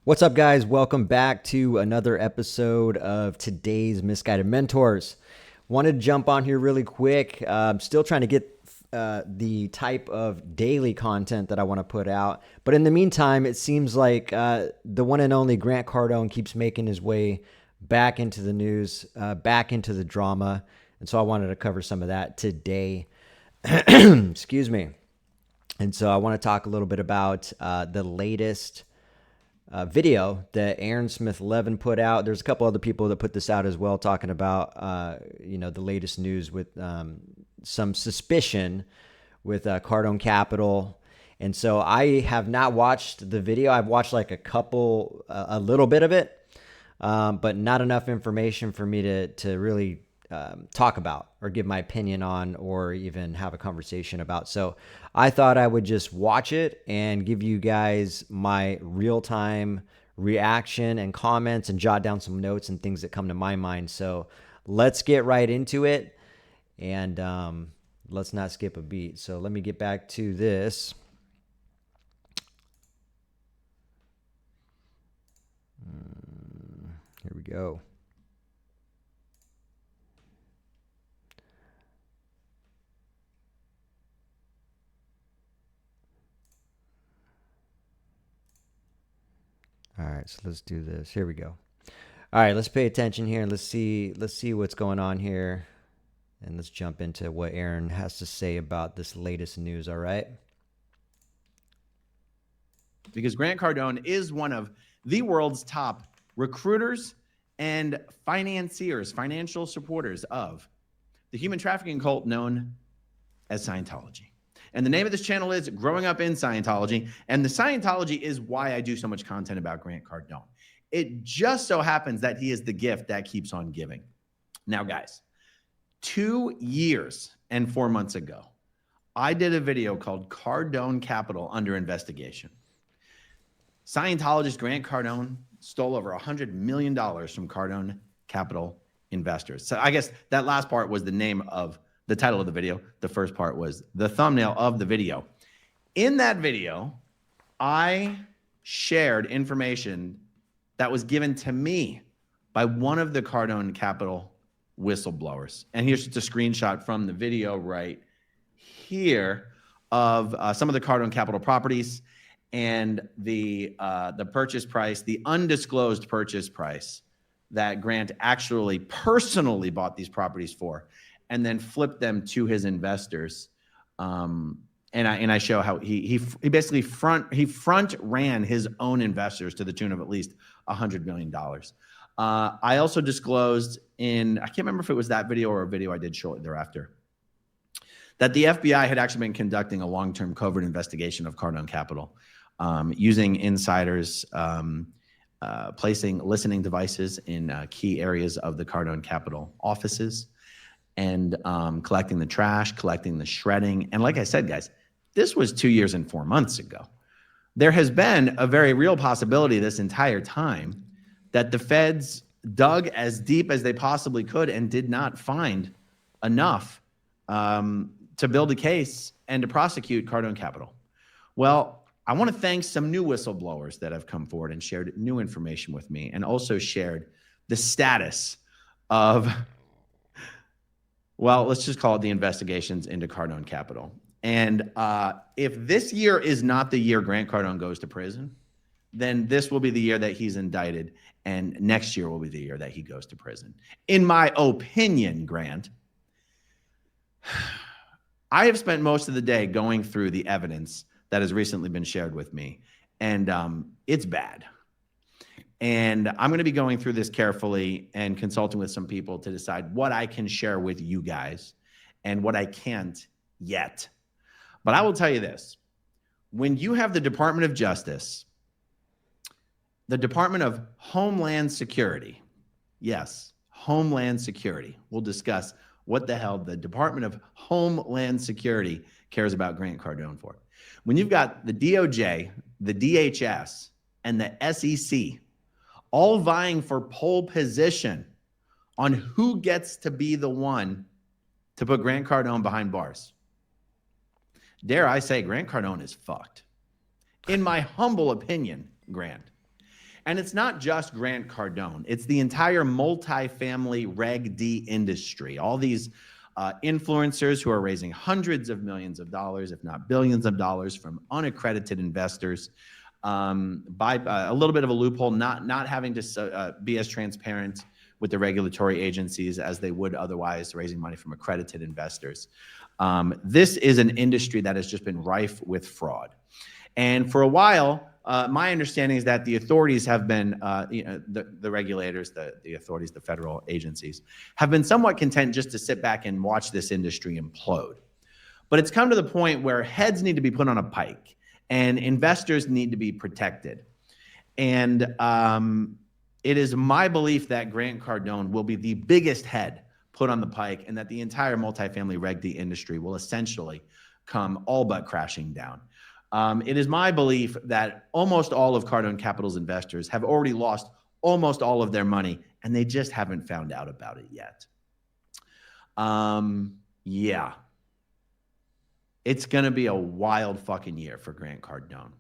What's up, guys? Welcome back to another episode of today's Misguided Mentors. Wanted to jump on here really quick. I'm still trying to get the type of daily content that I want to put out. But in the meantime, it seems like the one and only Grant Cardone keeps making his way back into the news, back into the drama. And so I wanted to cover some of that today. Excuse me. And so I want to talk a little bit about the latest video that Aaron Smith Levin put out. There's a couple other people that put this out as well, talking about the latest news with some suspicion with Cardone Capital. And so I have not watched the video. I've watched like a little bit of it, but not enough information for me to really talk about or give my opinion on or even have a conversation about. So I thought I would just watch it and give you guys my real-time reaction and comments and jot down some notes and things that come to my mind. So let's get right into it, and let's not skip a beat. So let me get back to this. Here we go. All right, so let's do this. Here we go. All right, let's pay attention here and let's see what's going on here. And let's jump into what Aaron has to say about this latest news, all right? Because Grant Cardone is one of the world's top recruiters and financiers, financial supporters of the human trafficking cult known as Scientology. And the name of this channel is Growing Up in Scientology. And the Scientology is why I do so much content about Grant Cardone. It just so happens that he is the gift that keeps on giving. Now, guys, 2 years and 4 months ago, I did a video called Cardone Capital Under Investigation. Scientologist Grant Cardone stole over $100 million from Cardone Capital investors. So I guess that last part was the name of the title of the video. The first part was the thumbnail of the video. In that video, I shared information that was given to me by one of the Cardone Capital whistleblowers. And here's just a screenshot from the video right here of some of the Cardone Capital properties and the purchase price, the undisclosed purchase price that Grant actually personally bought these properties for, and then flipped them to his investors. And I show how he basically front ran his own investors to the tune of at least $100 million. I also disclosed I can't remember if it was that video or a video I did shortly thereafter, that the FBI had actually been conducting a long-term covert investigation of Cardone Capital, using insiders, placing listening devices in key areas of the Cardone Capital offices, and collecting the trash, collecting the shredding. And like I said, guys, this was 2 years and 4 months ago. There has been a very real possibility this entire time that the feds dug as deep as they possibly could and did not find enough to build a case and to prosecute Cardone Capital. Well, I want to thank some new whistleblowers that have come forward and shared new information with me, and also shared the status of, well, let's just call it the investigations into Cardone Capital. And if this year is not the year Grant Cardone goes to prison, then this will be the year that he's indicted, and next year will be the year that he goes to prison. In my opinion, Grant, I have spent most of the day going through the evidence that has recently been shared with me, and it's bad. And I'm going to be going through this carefully and consulting with some people to decide what I can share with you guys and what I can't yet. But I will tell you this. When you have the Department of Justice, the Department of Homeland Security, yes, Homeland Security. We'll discuss what the hell the Department of Homeland Security cares about Grant Cardone for. When you've got the DOJ, the DHS, and the SEC all vying for pole position on who gets to be the one to put Grant Cardone behind bars, dare I say, Grant Cardone is fucked. In my humble opinion, Grant. And it's not just Grant Cardone. It's the entire multifamily Reg D industry. All these influencers who are raising hundreds of millions of dollars, if not billions of dollars, from unaccredited investors by a little bit of a loophole, not having to be as transparent with the regulatory agencies as they would otherwise, raising money from accredited investors. This is an industry that has just been rife with fraud. And for a while, my understanding is that the authorities have been, the regulators, the authorities, the federal agencies, have been somewhat content just to sit back and watch this industry implode. But it's come to the point where heads need to be put on a pike and investors need to be protected. And it is my belief that Grant Cardone will be the biggest head put on the pike, and that the entire multifamily Reg D industry will essentially come all but crashing down. It is my belief that almost all of Cardone Capital's investors have already lost almost all of their money, and they just haven't found out about it yet. Yeah. It's going to be a wild fucking year for Grant Cardone.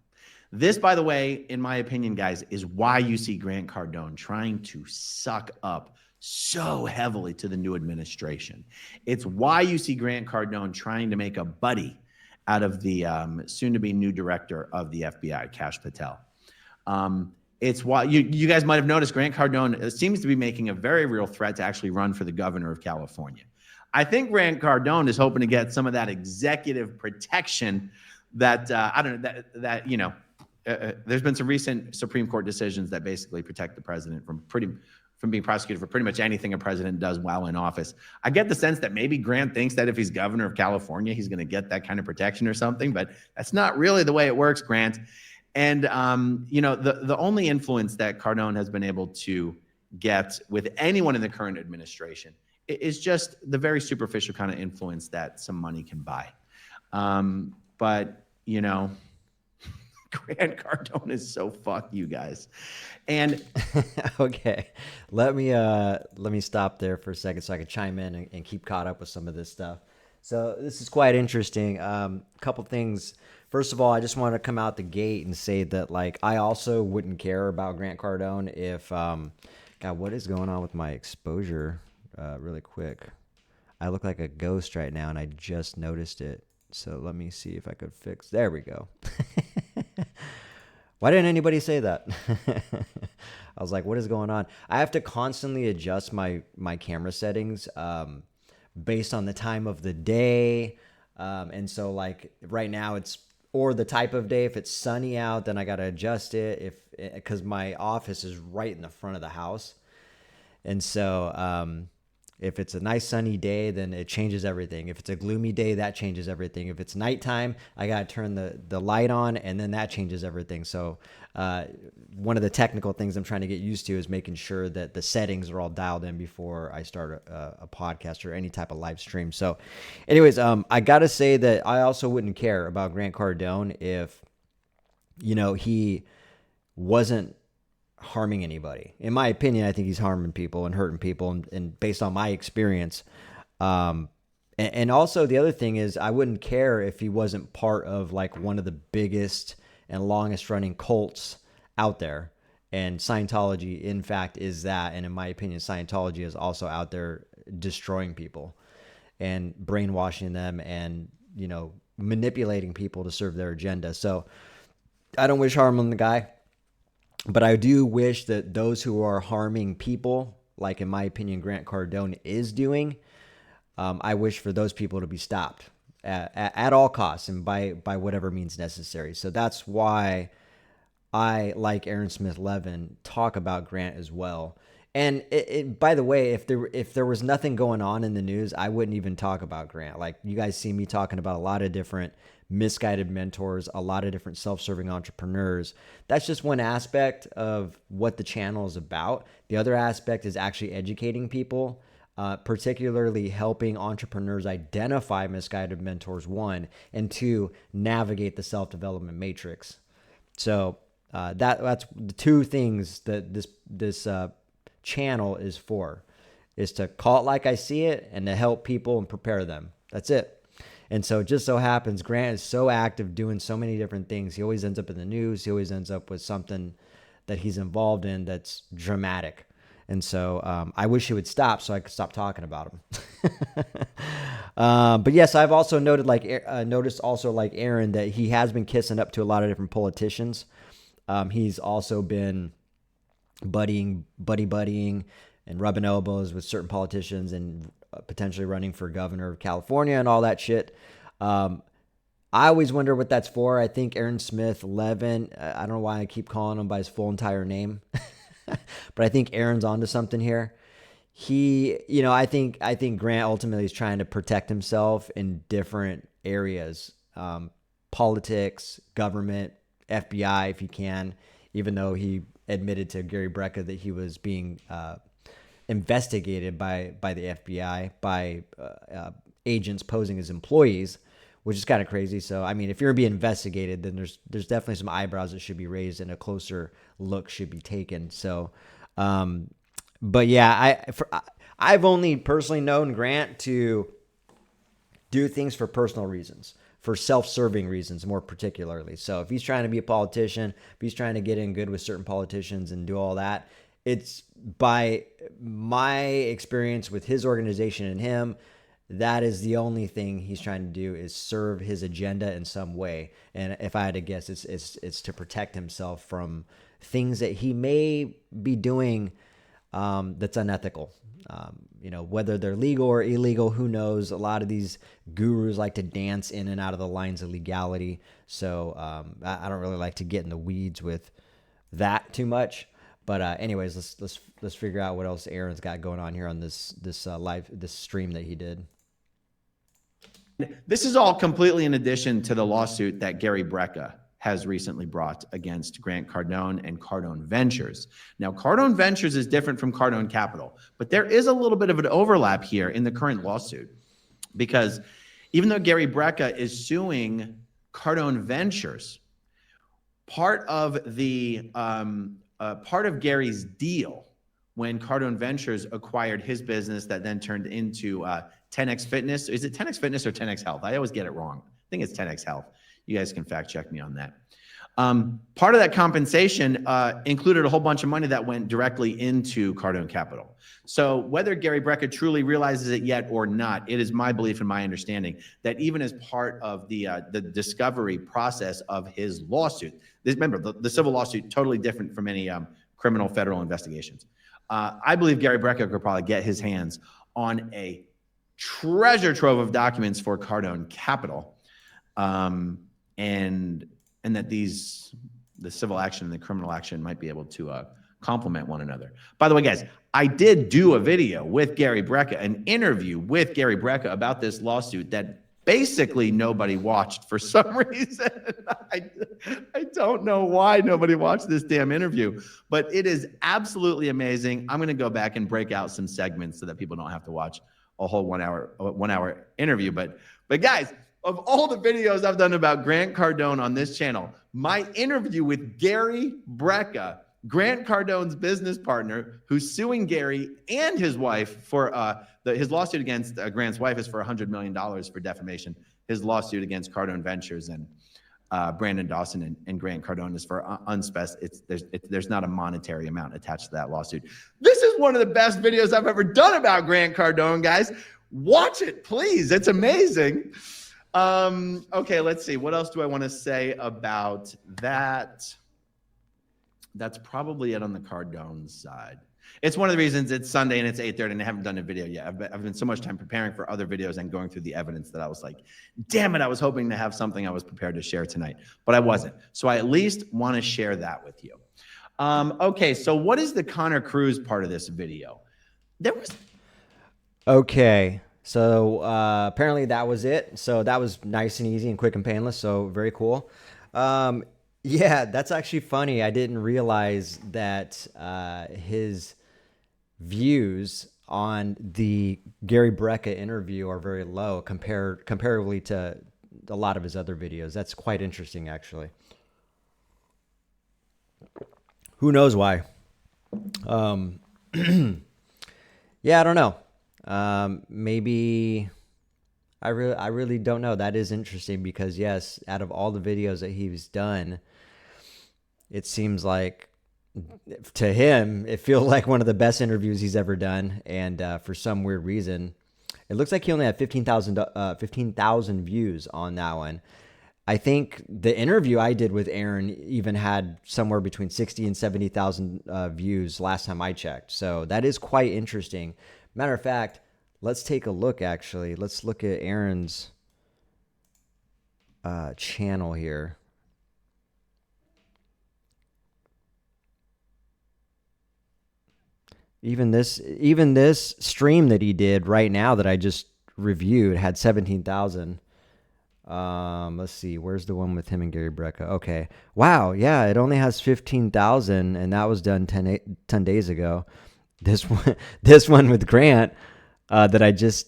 This, by the way, in my opinion, guys, is why you see Grant Cardone trying to suck up so heavily to the new administration. It's why you see Grant Cardone trying to make a buddy out of the soon-to-be new director of the FBI, Kash Patel. It's why you guys might have noticed Grant Cardone seems to be making a very real threat to actually run for the governor of California. I think Grant Cardone is hoping to get some of that executive protection that there's been some recent Supreme Court decisions that basically protect the president from being prosecuted for pretty much anything a president does while in office. I get the sense that maybe Grant thinks that if he's governor of California, he's going to get that kind of protection or something, but that's not really the way it works, Grant. And, the only influence that Cardone has been able to get with anyone in the current administration is just the very superficial kind of influence that some money can buy. But Grant Cardone is so fuck you guys. And okay, let me stop there for a second so I can chime in and keep caught up with some of this stuff. So this is quite interesting. Couple things. First of all, I just want to come out the gate and say that I also wouldn't care about Grant Cardone if God, what is going on with my exposure? Really quick, I look like a ghost right now, and I just noticed it. So let me see if I could fix. There we go. Why didn't anybody say that? I was like, what is going on? I have to constantly adjust my camera settings based on the time of the day. And so right now or the type of day. If it's sunny out, then I got to adjust it because my office is right in the front of the house. And so if it's a nice sunny day, then it changes everything. If it's a gloomy day, that changes everything. If it's nighttime, I got to turn the light on, and then that changes everything. So one of the technical things I'm trying to get used to is making sure that the settings are all dialed in before I start a podcast or any type of live stream. So anyways, I got to say that I also wouldn't care about Grant Cardone if, he wasn't harming anybody. In my opinion, I think he's harming people and hurting people, and based on my experience. And also the other thing is I wouldn't care if he wasn't part of one of the biggest and longest running cults out there. And Scientology, in fact, is that. And in my opinion, Scientology is also out there destroying people and brainwashing them and, manipulating people to serve their agenda. So I don't wish harm on the guy. But I do wish that those who are harming people, like in my opinion, Grant Cardone is doing, I wish for those people to be stopped at all costs and by whatever means necessary. So that's why I, like Aaron Smith Levin, talk about Grant as well. And by the way, if there was nothing going on in the news, I wouldn't even talk about Grant. You guys see me talking about a lot of different misguided mentors, a lot of different self-serving entrepreneurs. That's just one aspect of what the channel is about. The other aspect is actually educating people, particularly helping entrepreneurs identify misguided mentors, one, and two, navigate the self-development matrix. So that's the two things that this channel is for, is to call it like I see it and to help people and prepare them. That's it. And so it just so happens Grant is so active doing so many different things. He always ends up in the news. He always ends up with something that he's involved in that's dramatic. And so I wish he would stop so I could stop talking about him. But yes, I've also noticed also like Aaron that he has been kissing up to a lot of different politicians. He's also been buddying and rubbing elbows with certain politicians and potentially running for governor of California and all that shit. I always wonder what that's for. I think Aaron Smith Levin, I don't know why I keep calling him by his full entire name, but I think Aaron's onto something here. I think Grant ultimately is trying to protect himself in different areas, politics, government, FBI, if he can, even though he admitted to Gary Brecka that he was being investigated by the FBI, by agents posing as employees, which is kind of crazy. So, I mean, if you're being investigated, then there's definitely some eyebrows that should be raised and a closer look should be taken. So, but yeah, I've only personally known Grant to do things for personal reasons, for self-serving reasons, more particularly. So if he's trying to be a politician, if he's trying to get in good with certain politicians and do all that, it's by my experience with his organization and him, that is the only thing he's trying to do is serve his agenda in some way. And if I had to guess, it's to protect himself from things that he may be doing that's unethical. Whether they're legal or illegal, who knows? A lot of these gurus like to dance in and out of the lines of legality. So I don't really like to get in the weeds with that too much. But anyways, let's figure out what else Aaron's got going on here on this stream that he did. This is all completely in addition to the lawsuit that Gary Brecka has recently brought against Grant Cardone and Cardone Ventures. Now, Cardone Ventures is different from Cardone Capital, but there is a little bit of an overlap here in the current lawsuit, because even though Gary Brecka is suing Cardone Ventures, part of Gary's deal when Cardone Ventures acquired his business that then turned into 10X Fitness. Is it 10X Fitness or 10X Health? I always get it wrong. I think it's 10X Health. You guys can fact check me on that. Part of that compensation included a whole bunch of money that went directly into Cardone Capital. So whether Gary Brecka truly realizes it yet or not, it is my belief and my understanding that even as part of the discovery process of his lawsuit, remember the civil lawsuit, totally different from any criminal federal investigations. I believe Gary Brecka could probably get his hands on a treasure trove of documents for Cardone Capital. And that the civil action and the criminal action might be able to complement one another. By the way, guys, I did do a video with Gary Brecka, an interview with Gary Brecka about this lawsuit that basically nobody watched for some reason. I don't know why nobody watched this damn interview, but it is absolutely amazing. I'm going to go back and break out some segments so that people don't have to watch a whole 1 hour interview. But guys, of all the videos I've done about Grant Cardone on this channel, my interview with Gary Brecka, Grant Cardone's business partner, who's suing Gary and his wife for his lawsuit against Grant's wife is for $100 million for defamation. His lawsuit against Cardone Ventures and Brandon Dawson and Grant Cardone is for there's not a monetary amount attached to that lawsuit. This is one of the best videos I've ever done about Grant Cardone, guys. Watch it, please. It's amazing. Okay, let's see. What else do I want to say about that? That's probably it on the Cardone side. It's one of the reasons it's Sunday and it's 8:30 and I haven't done a video yet. I've been so much time preparing for other videos and going through the evidence that I was like, damn it, I was hoping to have something I was prepared to share tonight, but I wasn't. So I at least want to share that with you. Okay, so what is the Connor Cruz part of this video? Okay. So apparently that was it. So that was nice and easy and quick and painless. So very cool. Yeah, that's actually funny. I didn't realize that his views on the Gary Brecka interview are very low comparatively to a lot of his other videos. That's quite interesting, actually. Who knows why? Yeah, I don't know. Maybe I really don't know. That is interesting because yes, out of all the videos that he's done, it seems like to him, it feels like one of the best interviews he's ever done. And for some weird reason, it looks like he only had 15,000 views on that one. I think the interview I did with Aaron even had somewhere between 60 and 70,000 views last time I checked. So that is quite interesting. Matter of fact, let's take a look, actually. Let's look at Aaron's channel here. Even this stream that he did right now that I just reviewed had 17,000. Let's see. Where's the one with him and Gary Brecka? Okay. Wow. Yeah, it only has 15,000, and that was done 10 days ago. This one with Grant that I just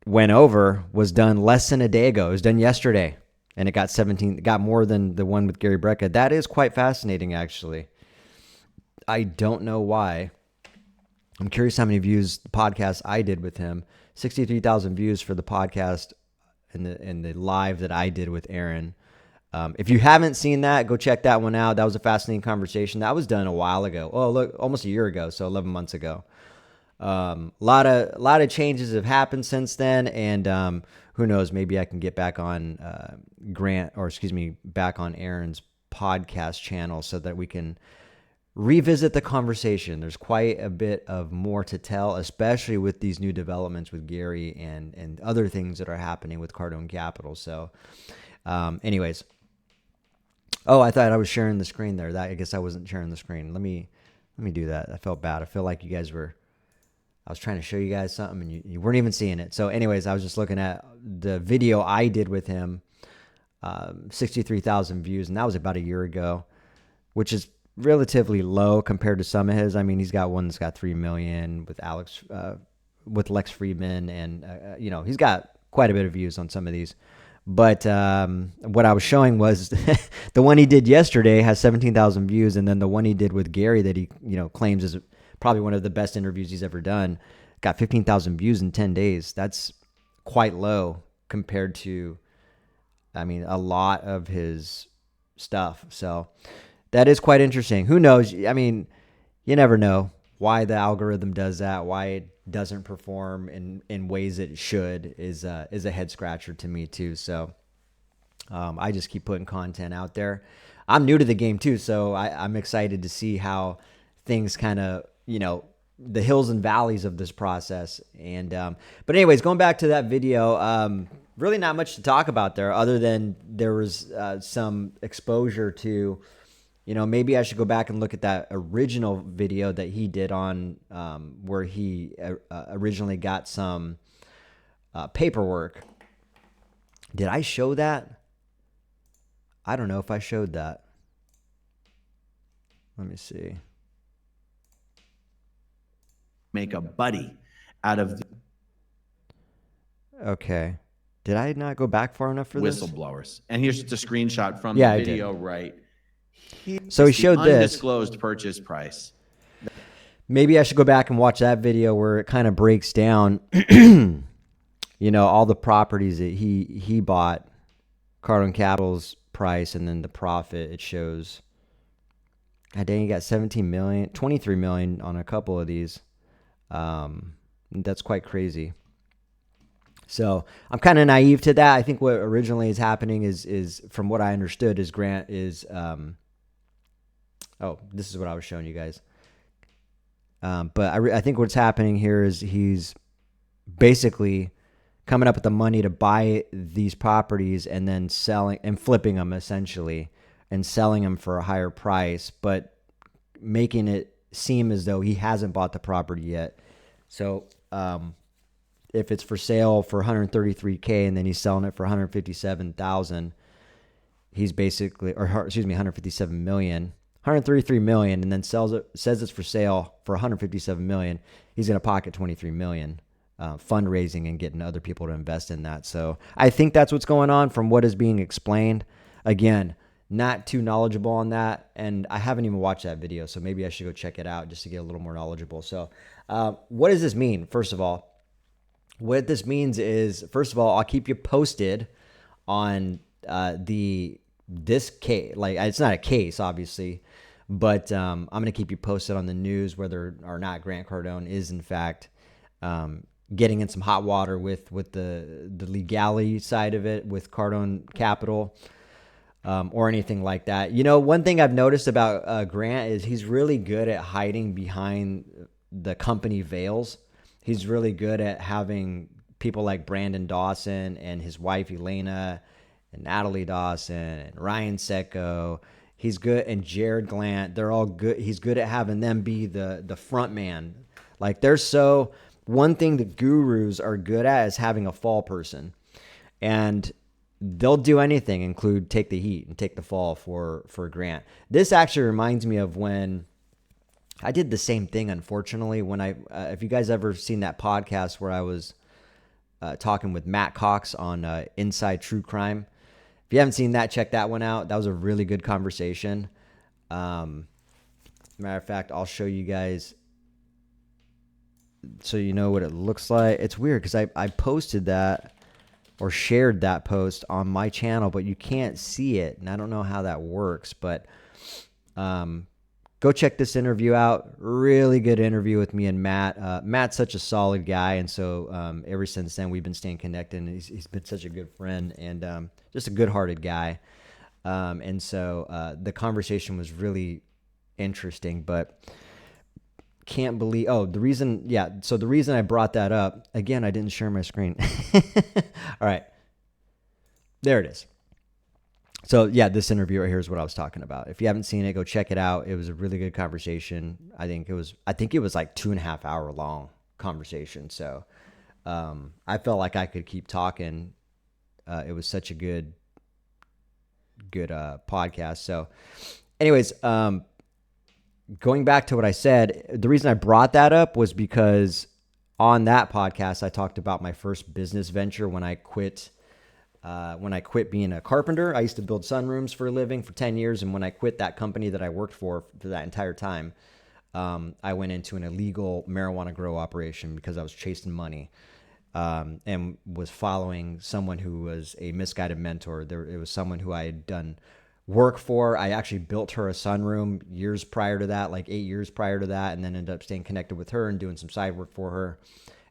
went over was done less than a day ago. It was done yesterday, and it got 17. Got more than the one with Gary Brecka. That is quite fascinating, actually. I don't know why. I'm curious how many views the podcast I did with him. 63,000 views for the podcast and the live that I did with Aaron. If you haven't seen that, go check that one out. That was a fascinating conversation. That was done a while ago. Oh, look, almost a year ago, so 11 months ago. A lot of changes have happened since then, and who knows? Maybe I can get back on back on Aaron's podcast channel so that we can revisit the conversation. There's quite a bit of more to tell, especially with these new developments with Gary and other things that are happening with Cardone Capital. So, anyways. Oh, I thought I was sharing the screen there. I guess I wasn't sharing the screen. Let me do that. I felt bad. I feel like you guys were. I was trying to show you guys something and you weren't even seeing it. So, anyways, I was just looking at the video I did with him. 63,000 views, and that was about a year ago, which is relatively low compared to some of his. I mean, he's got one that's got 3 million with Lex Friedman, and he's got quite a bit of views on some of these. But what I was showing was the one he did yesterday has 17,000 views, and then the one he did with Gary that he claims is probably one of the best interviews he's ever done got 15,000 views in 10 days. That's quite low compared to, I mean, a lot of his stuff. So that is quite interesting. Who knows? I mean, you never know why the algorithm does that, why it doesn't perform in ways it should is a head scratcher to me too. So I just keep putting content out there. I'm new to the game too, so I'm excited to see how things kind of, the hills and valleys of this process. And but anyways, going back to that video, really not much to talk about there other than there was some exposure to, maybe I should go back and look at that original video that he did on where he originally got some paperwork. Did I show that? I don't know if I showed that. Let me see. Make a buddy out of Okay. Did I not go back far enough for this? Whistleblowers. And here's just a screenshot from the video right here. So he showed this undisclosed purchase price. Maybe I should go back and watch that video where it kind of breaks down, all the properties that he bought, Cardone Capital's price, and then the profit it shows. God dang, he got 17 million, 23 million on a couple of these. That's quite crazy. So I'm kind of naive to that. I think what originally is happening is from what I understood is Grant is, this is what I was showing you guys. But I think what's happening here is he's basically coming up with the money to buy these properties and then selling and flipping them essentially and selling them for a higher price, but making it seem as though he hasn't bought the property yet. So, if it's for sale for 133K and then he's selling it for 157,000, he's basically, 157 million, 133 million, and then says it's for sale for 157 million. He's going to pocket 23 million, fundraising and getting other people to invest in that. So I think that's what's going on from what is being explained. Again, not too knowledgeable on that, and I haven't even watched that video, so maybe I should go check it out just to get a little more knowledgeable. So what does this mean? First of all, what this means is, first of all, I'll keep you posted on this case. Like, it's not a case, obviously, But I'm going to keep you posted on the news whether or not Grant Cardone is in fact getting in some hot water with the legality side of it with Cardone Capital. Or anything like that. You know, one thing I've noticed about Grant is he's really good at hiding behind the company veils. He's really good at having people like Brandon Dawson and his wife Elena and Natalie Dawson and Ryan Secco. He's good, and Jared Glant. They're all good. He's good at having them be the front man. Like one thing the gurus are good at is having a fall person. And they'll do anything, include take the heat and take the fall for Grant. This actually reminds me of when I did the same thing, unfortunately, when if you guys ever seen that podcast where I was talking with Matt Cox on Inside True Crime. If you haven't seen that, check that one out. That was a really good conversation. Matter of fact, I'll show you guys so you know what it looks like. It's weird because I posted that or shared that post on my channel, but you can't see it, and I don't know how that works, but go check this interview out. Really good interview with me and Matt. Matt's such a solid guy, and so ever since then, we've been staying connected, and he's been such a good friend and just a good-hearted guy. And so the conversation was really interesting, but can't believe, the reason I brought that up, again, I didn't share my screen. All right, there it is. So yeah, this interview right here is what I was talking about. If you haven't seen it, go check it out. It was a really good conversation. I think it was like 2.5 hour long conversation. So I felt like I could keep talking. It was such a good podcast. So anyways, going back to what I said, the reason I brought that up was because on that podcast, I talked about my first business venture when I quit being a carpenter. I used to build sunrooms for a living for 10 years. And when I quit that company that I worked for that entire time, I went into an illegal marijuana grow operation because I was chasing money and was following someone who was a misguided mentor. It was someone who I had done work for. I actually built her a sunroom years prior to that, like 8 years prior to that, and then ended up staying connected with her and doing some side work for her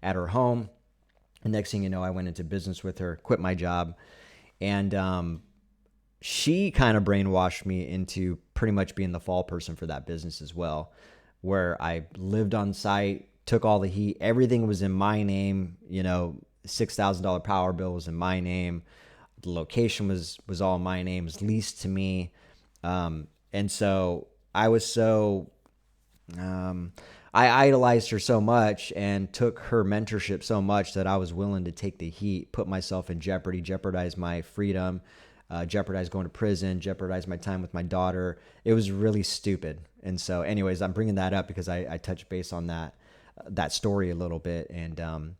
at her home. And next thing you know, I went into business with her, quit my job, and she kind of brainwashed me into pretty much being the fall person for that business as well, where I lived on site, took all the heat, everything was in my name, $6,000 power bill was in my name. The location was all in my name, it was leased to me. And so I was I idolized her so much and took her mentorship so much that I was willing to take the heat, put myself in jeopardy, jeopardize my freedom, jeopardize going to prison, jeopardize my time with my daughter. It was really stupid. And so anyways, I'm bringing that up because I touched base on that story a little bit. And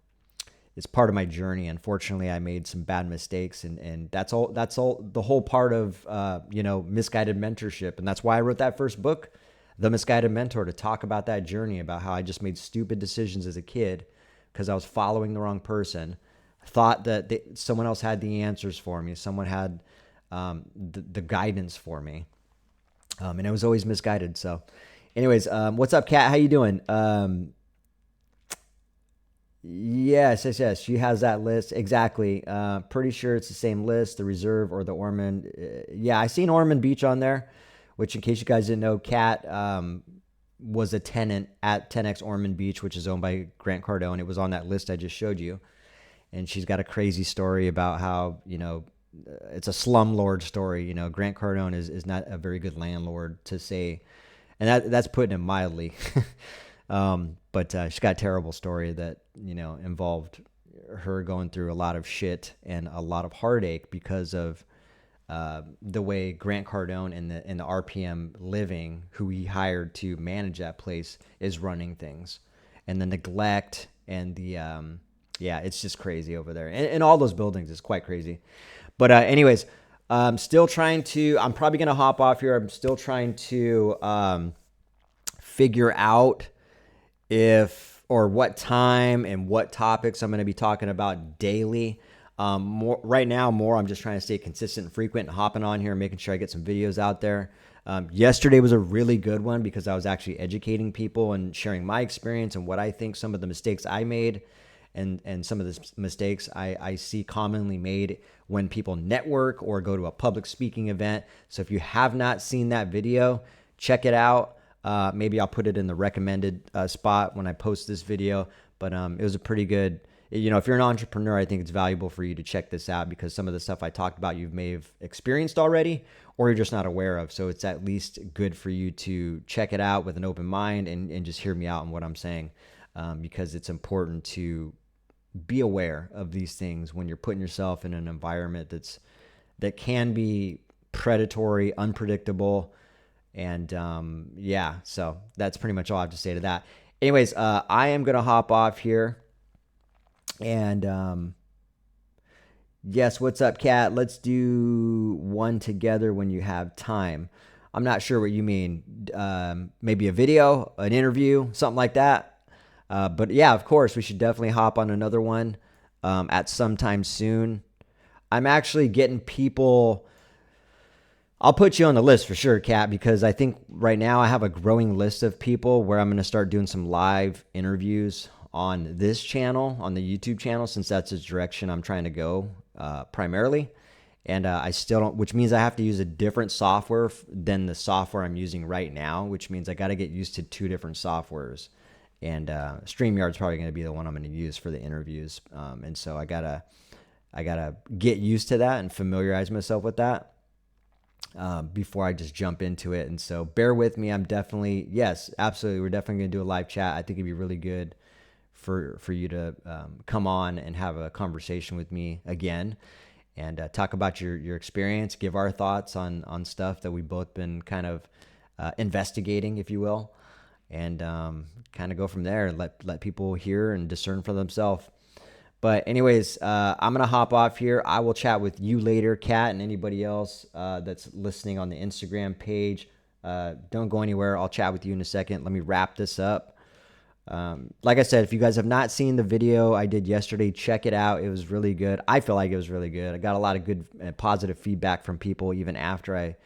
it's part of my journey. Unfortunately, I made some bad mistakes, and that's all the whole part of misguided mentorship. And that's why I wrote that first book, The Misguided Mentor, to talk about that journey, about how I just made stupid decisions as a kid because I was following the wrong person. I thought that someone else had the answers for me. Someone had the guidance for me. And I was always misguided. So anyways, what's up, Kat? How you doing? Yes. She has that list. Exactly. Pretty sure it's the same list, the Reserve or the Ormond. Yeah, I seen Ormond Beach on there, which in case you guys didn't know, Kat was a tenant at 10X Ormond Beach, which is owned by Grant Cardone. It was on that list I just showed you. And she's got a crazy story about how, it's a slumlord story. Grant Cardone is not a very good landlord, to say. And that's putting it mildly. But she's got a terrible story that, involved her going through a lot of shit and a lot of heartache because of the way Grant Cardone and the RPM Living, who he hired to manage that place, is running things. And the neglect and the, it's just crazy over there. And all those buildings is quite crazy. But anyways, I'm probably going to hop off here. I'm still trying to figure out if or what time and what topics I'm going to be talking about daily. Right now, I'm just trying to stay consistent and frequent and hopping on here and making sure I get some videos out there. Yesterday was a really good one because I was actually educating people and sharing my experience and what I think some of the mistakes I made and some of the mistakes I see commonly made when people network or go to a public speaking event. So if you have not seen that video, check it out. Maybe I'll put it in the recommended spot when I post this video. But it was a pretty good, if you're an entrepreneur, I think it's valuable for you to check this out because some of the stuff I talked about you may have experienced already or you're just not aware of. So it's at least good for you to check it out with an open mind and just hear me out on what I'm saying because it's important to be aware of these things when you're putting yourself in an environment that can be predatory, unpredictable. And so that's pretty much all I have to say to that. Anyways, I am going to hop off here. And yes, what's up, Kat? Let's do one together when you have time. I'm not sure what you mean. Maybe a video, an interview, something like that. But yeah, of course, we should definitely hop on another one at some time soon. I'm actually getting people. I'll put you on the list for sure, Kat, because I think right now I have a growing list of people where I'm going to start doing some live interviews on this channel, on the YouTube channel, since that's the direction I'm trying to go primarily. And I still don't, which means I have to use a different software than the software I'm using right now, which means I got to get used to two different softwares. And StreamYard's probably going to be the one I'm going to use for the interviews. And so I gotta get used to that and familiarize myself with that before I just jump into it. And so bear with me. Yes, absolutely. We're definitely going to do a live chat. I think it'd be really good for you to come on and have a conversation with me again and talk about your experience, give our thoughts on stuff that we've both been kind of investigating, if you will. And kind of go from there and let people hear and discern for themselves. But anyways, I'm going to hop off here. I will chat with you later, Kat, and anybody else that's listening on the Instagram page. Don't go anywhere. I'll chat with you in a second. Let me wrap this up. Like I said, if you guys have not seen the video I did yesterday, check it out. It was really good. I feel like it was really good. I got a lot of good and positive feedback from people even after I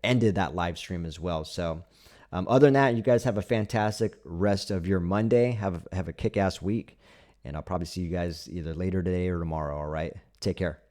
ended that live stream as well. So other than that, you guys have a fantastic rest of your Monday. Have a kick-ass week. And I'll probably see you guys either later today or tomorrow. All right. Take care.